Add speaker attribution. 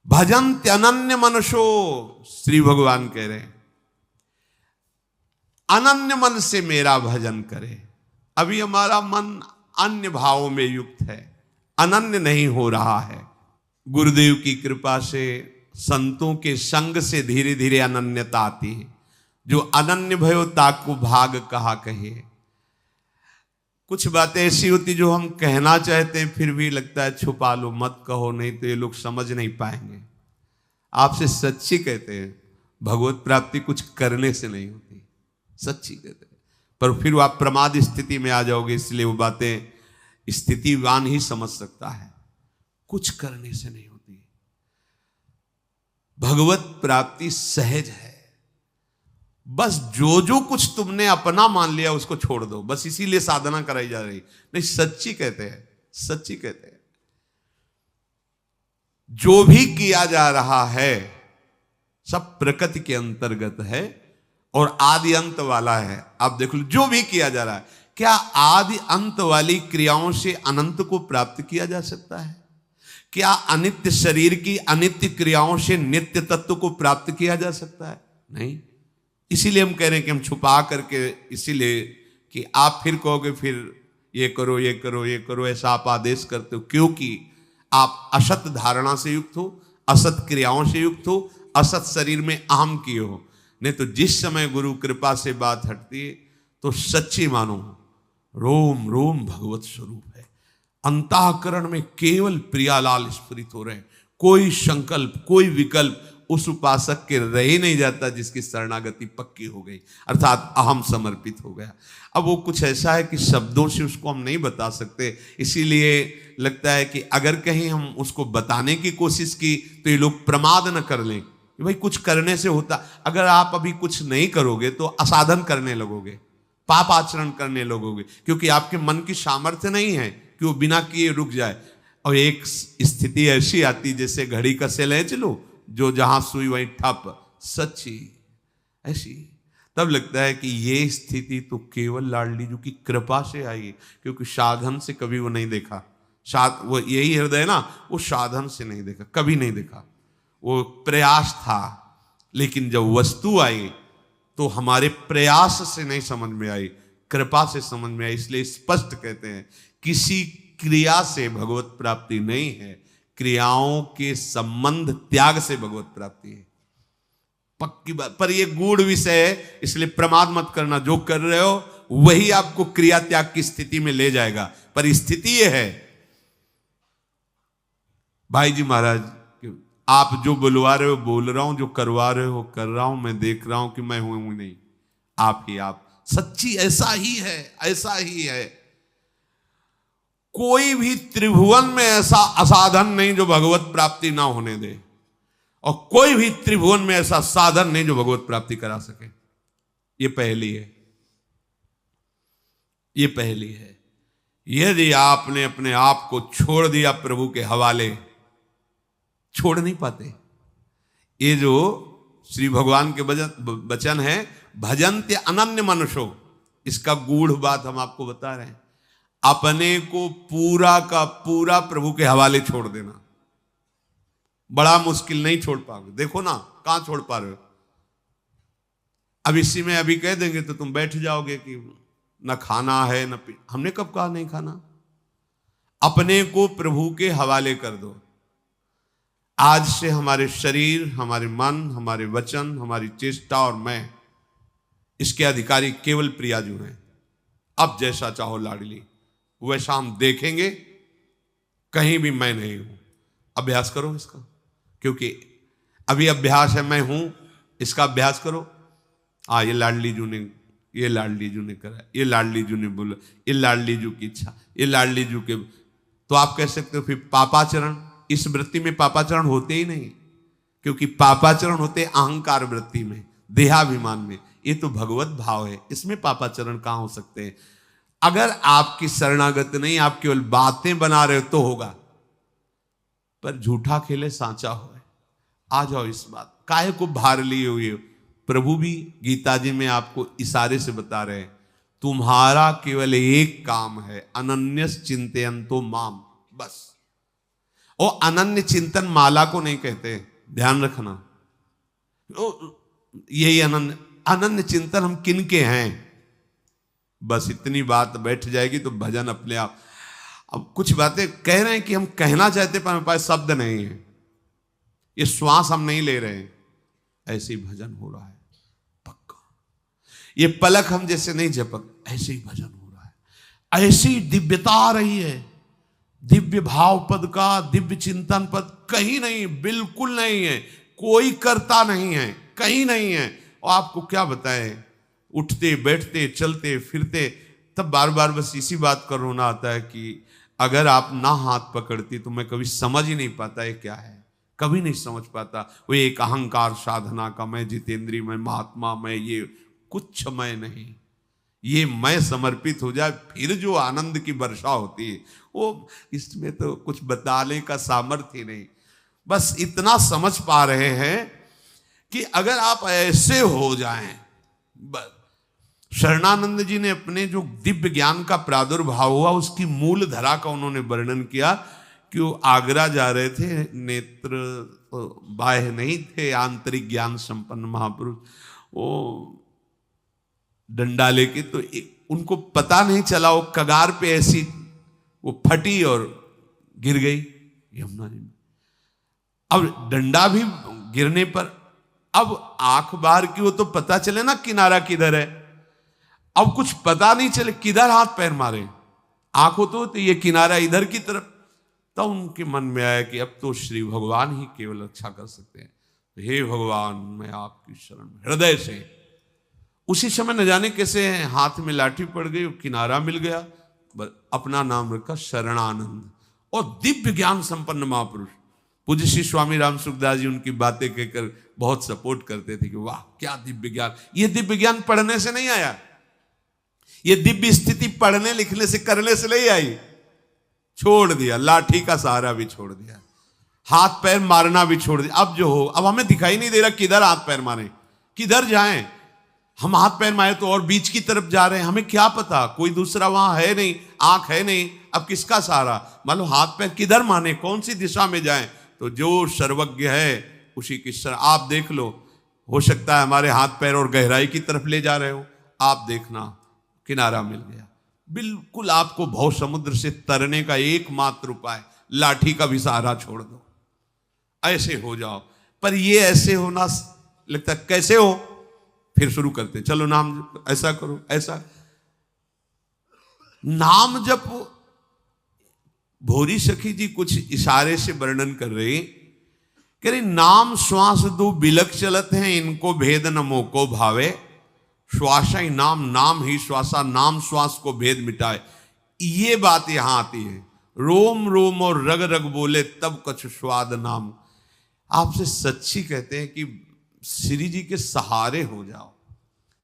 Speaker 1: भजन्त अनन्य मनुष्यो, श्री भगवान कह रहे हैं अनन्य मन से मेरा भजन करे। अभी हमारा मन अन्य भावों में युक्त है, अनन्य नहीं हो रहा है। गुरुदेव की कृपा से, संतों के संग से धीरे धीरे अनन्यता आती है। जो अनन्य भयो ताकु भाग कहा कहे। कुछ बातें ऐसी होती जो हम कहना चाहते हैं फिर भी लगता है छुपा लो, मत कहो, नहीं तो ये लोग समझ नहीं पाएंगे। आपसे सच्ची कहते हैं, भगवत प्राप्ति कुछ करने से नहीं होती, सच्ची कहते हैं। पर फिर आप प्रमाद स्थिति में आ जाओगे, इसलिए वो बातें स्थितिवान ही समझ सकता है, कुछ करने से नहीं होती। भगवत प्राप्ति सहज है। बस जो जो कुछ तुमने अपना मान लिया उसको छोड़ दो, बस इसीलिए साधना कराई जा रही। नहीं, सच्ची कहते हैं, सच्ची कहते हैं। जो भी किया जा रहा है सब प्रकृति के अंतर्गत है और आदि अंत वाला है। आप देख लो, जो भी किया जा रहा है, क्या आदि अंत वाली क्रियाओं से अनंत को प्राप्त किया जा सकता है? क्या अनित्य शरीर की अनित्य क्रियाओं से नित्य तत्व को प्राप्त किया जा सकता है? नहीं। इसीलिए हम कह रहे हैं कि हम छुपा करके, इसीलिए कि आप फिर कहोगे फिर ये करो ये करो ये करो, ऐसा आप आदेश करते हो क्योंकि आप असत धारणा से युक्त हो, असत क्रियाओं से युक्त हो, असत शरीर में अहम किए हो। नहीं तो जिस समय गुरु कृपा से बात हटती है तो सच्ची मानो रोम रोम भगवत स्वरूप है। अंतःकरण में केवल प्रियालाल स्फुरित हो रहे हैं। कोई संकल्प, कोई विकल्प उस उपासक के रह ही नहीं जाता जिसकी शरणागति पक्की हो गई, अर्थात अहम समर्पित हो गया। अब वो कुछ ऐसा है कि शब्दों से उसको हम नहीं बता सकते, इसीलिए लगता है कि अगर कहीं हम उसको बताने की कोशिश की तो ये लोग प्रमाद न कर लें कि भाई कुछ करने से होता। अगर आप अभी कुछ नहीं करोगे तो असाधन करने लगोगे, पाप आचरण करने लगोगे, क्योंकि आपके मन की सामर्थ्य नहीं है कि वो बिना किए रुक जाए। और एक स्थिति ऐसी आती जैसे घड़ी का सेल है, चलो जो जहां सुई वहीं ठप, सच्ची ऐसी। तब लगता है कि ये स्थिति तो केवल लाडली जी की कृपा से आई, क्योंकि साधन से कभी वो नहीं देखा। वो यही हृदय ना, वो साधन से नहीं देखा, कभी नहीं देखा। वो प्रयास था, लेकिन जब वस्तु आई तो हमारे प्रयास से नहीं समझ में आई, कृपा से समझ में आई। इसलिए स्पष्ट कहते हैं किसी क्रिया से भगवत प्राप्ति नहीं है, क्रियाओं के संबंध त्याग से भगवत प्राप्ति है। पक्की बात। पर यह गूढ़ विषय है, इसलिए प्रमाद मत करना। जो कर रहे हो वही आपको क्रिया त्याग की स्थिति में ले जाएगा। पर स्थिति यह है, भाई जी महाराज, आप जो बुलवा रहे हो बोल रहा हूं, जो करवा रहे हो कर रहा हूं, मैं देख रहा हूं कि मैं हूं नहीं, आप ही आप। सच्ची ऐसा ही है, ऐसा ही है। कोई भी त्रिभुवन में ऐसा असाधन नहीं जो भगवत प्राप्ति ना होने दे, और कोई भी त्रिभुवन में ऐसा साधन नहीं जो भगवत प्राप्ति करा सके। ये पहली है, ये पहली है। यदि आपने अपने आप को छोड़ दिया प्रभु के हवाले, छोड़ नहीं पाते। ये जो श्री भगवान के वचन है, भजन्ते अनन्य मनुष्यो, इसका गूढ़ बात हम आपको बता रहे हैं। अपने को पूरा का पूरा प्रभु के हवाले छोड़ देना बड़ा मुश्किल, नहीं छोड़ पाओगे। देखो ना, कहां छोड़ पा रहे हो। अब इसी में अभी कह देंगे तो तुम बैठ जाओगे कि न खाना है न पी। हमने कब कहा नहीं खाना? अपने को प्रभु के हवाले कर दो। आज से हमारे शरीर, हमारे मन, हमारे वचन, हमारी चेष्टा और मैं, इसके अधिकारी केवल प्रियाजू हैं। अब जैसा चाहो लाडली, वैसा हम देखेंगे, कहीं भी मैं नहीं हूं। अभ्यास करो इसका, क्योंकि अभी अभ्यास है मैं हूं, इसका अभ्यास करो। ये लाडली जू ने, ये लाडली जू ने करा, ये लाडली जू ने बोला, ये लाडली जू की इच्छा, ये लाडली जू के। तो आप कह सकते हो फिर पापाचरण। इस वृत्ति में पापाचरण होते ही नहीं, क्योंकि पापाचरण होते अहंकार वृत्ति में, देहाभिमान में। ये तो भगवत भाव है, इसमें पापाचरण कहां हो सकते हैं? अगर आपकी शरणागत नहीं, आप केवल बातें बना रहे हो तो होगा, पर झूठा खेले सांचा हो। आ जाओ इस बात, काहे को भार लिए हुए। प्रभु भी गीता जी में आपको इशारे से बता रहे हैं, तुम्हारा केवल एक काम है, अनन्यस चिंतयन्तो माम, बस। और अनन्य चिंतन माला को नहीं कहते, ध्यान रखना। यही अनन्य चिंतन हम किन के हैं, बस इतनी बात बैठ जाएगी तो भजन अपने आप। अब कुछ बातें कह रहे हैं कि हम कहना चाहते पर हमारे पास शब्द नहीं है, ये श्वास हम नहीं ले रहे हैं, ऐसे ही भजन हो रहा है पक्का। ये पलक हम जैसे नहीं झपक, ऐसे ही भजन हो रहा है, ऐसी दिव्यता आ रही है। दिव्य भाव पद का, दिव्य चिंतन पद कहीं नहीं, बिल्कुल नहीं है, कोई करता नहीं है, कहीं नहीं है। और आपको क्या बताएं, उठते बैठते चलते फिरते, तब बार बार बस इसी बात का रोना आता है कि अगर आप ना हाथ पकड़ती तो मैं कभी समझ ही नहीं पाता ये क्या है, कभी नहीं समझ पाता। वो एक अहंकार साधना का मैं जितेंद्रीय, मैं महात्मा, मैं ये कुछ मैं नहीं, ये मैं समर्पित हो जाए, फिर जो आनंद की वर्षा होती है वो, इसमें तो कुछ बताने का सामर्थ्य नहीं। बस इतना समझ पा रहे हैं कि अगर आप ऐसे हो जाएं। शरणानंद जी ने अपने जो दिव्य ज्ञान का प्रादुर्भाव हुआ उसकी मूल धरा का उन्होंने वर्णन किया कि वो आगरा जा रहे थे, नेत्र बाह्य नहीं थे, आंतरिक ज्ञान संपन्न महापुरुष, वो डंडा लेके, तो उनको पता नहीं चला, वो कगार पे ऐसी वो फटी और गिर गई यमुना जी में। अब डंडा भी गिरने पर अब आंख बाहर की, वो तो पता चले ना किनारा किधर है, अब कुछ पता नहीं चले किधर हाथ पैर मारे, आंख हो तो ये किनारा इधर की तरफ। तो उनके मन में आया कि अब तो श्री भगवान ही केवल रक्षा कर सकते हैं, तो हे भगवान मैं आपकी शरण में, हृदय से। उसी समय न जाने कैसे हाथ में लाठी पड़ गई, किनारा मिल गया, अपना नाम रखा शरणानंद। और दिव्य ज्ञान संपन्न महापुरुष पूज्य श्री स्वामी राम सुखदास जी उनकी बातें कहकर बहुत सपोर्ट करते थे कि वाह क्या दिव्य ज्ञान। ये दिव्य ज्ञान पढ़ने से नहीं आया, ये दिव्य स्थिति पढ़ने लिखने से करने से नहीं आई। छोड़ दिया, लाठी का सहारा भी छोड़ दिया, हाथ पैर मारना भी छोड़ दिया। अब जो हो, अब हमें दिखाई नहीं दे रहा किधर हाथ पैर मारे, किधर जाएं। हम हाथ पैर मारे तो और बीच की तरफ जा रहे हैं, हमें क्या पता, कोई दूसरा वहां है नहीं, आंख है नहीं, अब किसका सहारा। मान लो हाथ पैर किधर माने, कौन सी दिशा में जाएं, तो जो सर्वज्ञ है उसी की शरण। आप देख लो, हो सकता है हमारे हाथ पैर और गहराई की तरफ ले जा रहे हो, आप देखना किनारा मिल गया। बिल्कुल आपको भव समुद्र से तरने का एकमात्र उपाय, लाठी का भी सहारा छोड़ दो, ऐसे हो जाओ। पर ये ऐसे होना लगता कैसे हो, फिर शुरू करते चलो नाम ऐसा करो, ऐसा नाम जप। भोरी सखी जी कुछ इशारे से वर्णन कर रही, कह रही नाम श्वास दो बिलक चलत हैं, इनको भेद न मोको भावे, श्वासा ही नाम, नाम ही श्वासा, नाम श्वास को भेद मिटाए। ये बात यहां आती है, रोम रोम और रग रग बोले तब कछ स्वाद नाम। आपसे सच्ची कहते हैं कि श्री जी के सहारे हो जाओ,